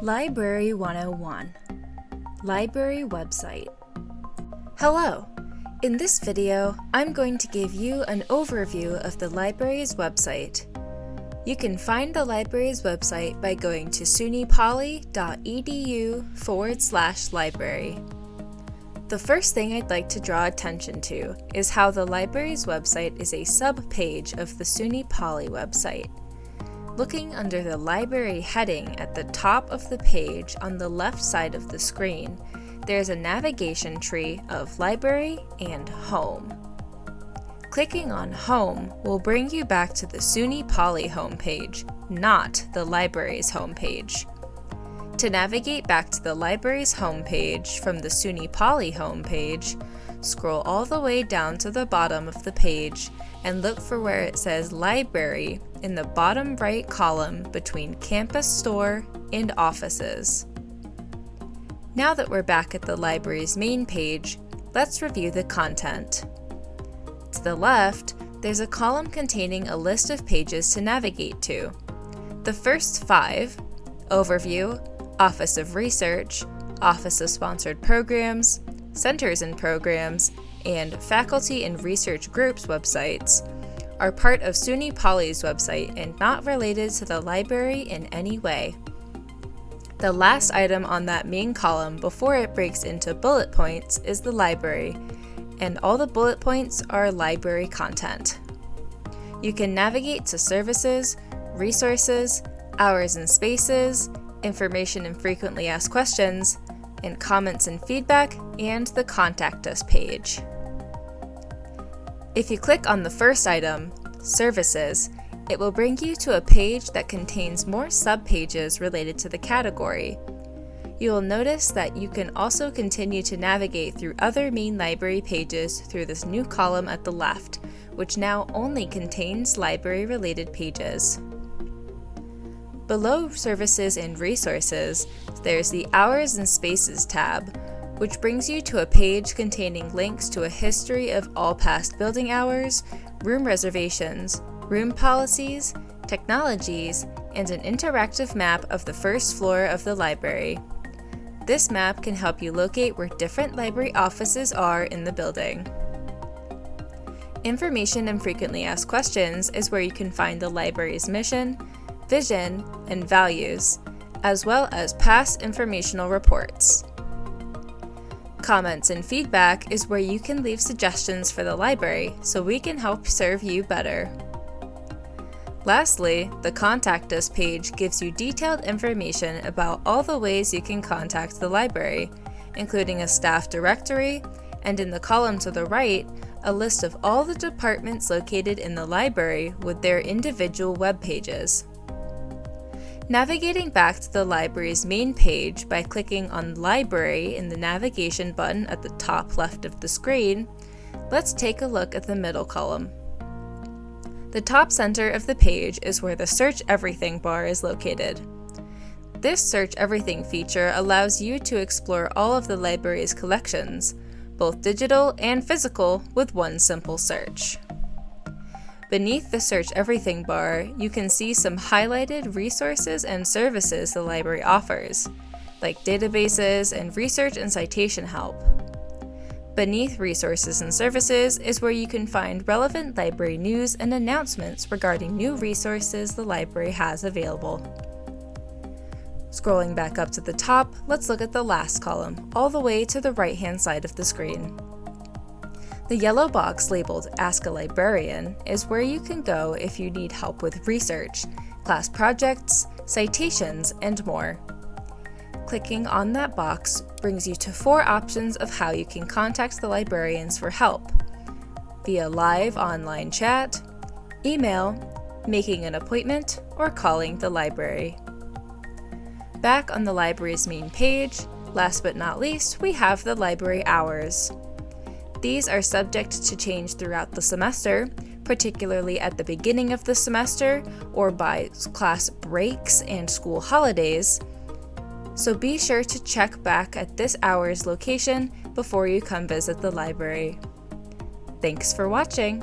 Library 101 Library Website. Hello! In this video, I'm going to give you an overview of the library's website. You can find the library's website by going to sunypoly.edu/library. The first thing I'd like to draw attention to is how the library's website is a sub-page of the SUNY Poly website. Looking under the library heading at the top of the page on the left side of the screen, there's a navigation tree of Library and Home. Clicking on Home will bring you back to the SUNY Poly homepage, not the library's homepage. To navigate back to the library's homepage from the SUNY Poly homepage, scroll all the way down to the bottom of the page and look for where it says Library in the bottom right column between Campus Store and Offices. Now that we're back at the library's main page, let's review the content. To the left, there's a column containing a list of pages to navigate to. The first 5, Overview, Office of Research, Office of Sponsored Programs, Centers and Programs, and Faculty and Research Groups websites, are part of SUNY Poly's website and not related to the library in any way. The last item on that main column before it breaks into bullet points is the library, and all the bullet points are library content. You can navigate to services, resources, hours and spaces, information and frequently asked questions, and comments and feedback, and the Contact Us page. If you click on the first item, Services, it will bring you to a page that contains more subpages related to the category. You will notice that you can also continue to navigate through other main library pages through this new column at the left, which now only contains library-related pages. Below Services and Resources, there's the Hours and Spaces tab, which brings you to a page containing links to a history of all past building hours, room reservations, room policies, technologies, and an interactive map of the first floor of the library. This map can help you locate where different library offices are in the building. Information and frequently asked questions is where you can find the library's mission, vision, and values, as well as past informational reports. Comments and feedback is where you can leave suggestions for the library so we can help serve you better. Lastly, the Contact Us page gives you detailed information about all the ways you can contact the library, including a staff directory, and in the column to the right, a list of all the departments located in the library with their individual web pages. Navigating back to the library's main page by clicking on Library in the navigation button at the top left of the screen, let's take a look at the middle column. The top center of the page is where the Search Everything bar is located. This Search Everything feature allows you to explore all of the library's collections, both digital and physical, with one simple search. Beneath the Search Everything bar, you can see some highlighted resources and services the library offers, like databases and research and citation help. Beneath Resources and Services is where you can find relevant library news and announcements regarding new resources the library has available. Scrolling back up to the top, let's look at the last column, all the way to the right-hand side of the screen. The yellow box labeled Ask a Librarian is where you can go if you need help with research, class projects, citations, and more. Clicking on that box brings you to 4 options of how you can contact the librarians for help: via live online chat, email, making an appointment, or calling the library. Back on the library's main page, last but not least, we have the library hours. These are subject to change throughout the semester, particularly at the beginning of the semester or by class breaks and school holidays, so be sure to check back at this hour's location before you come visit the library. Thanks for watching!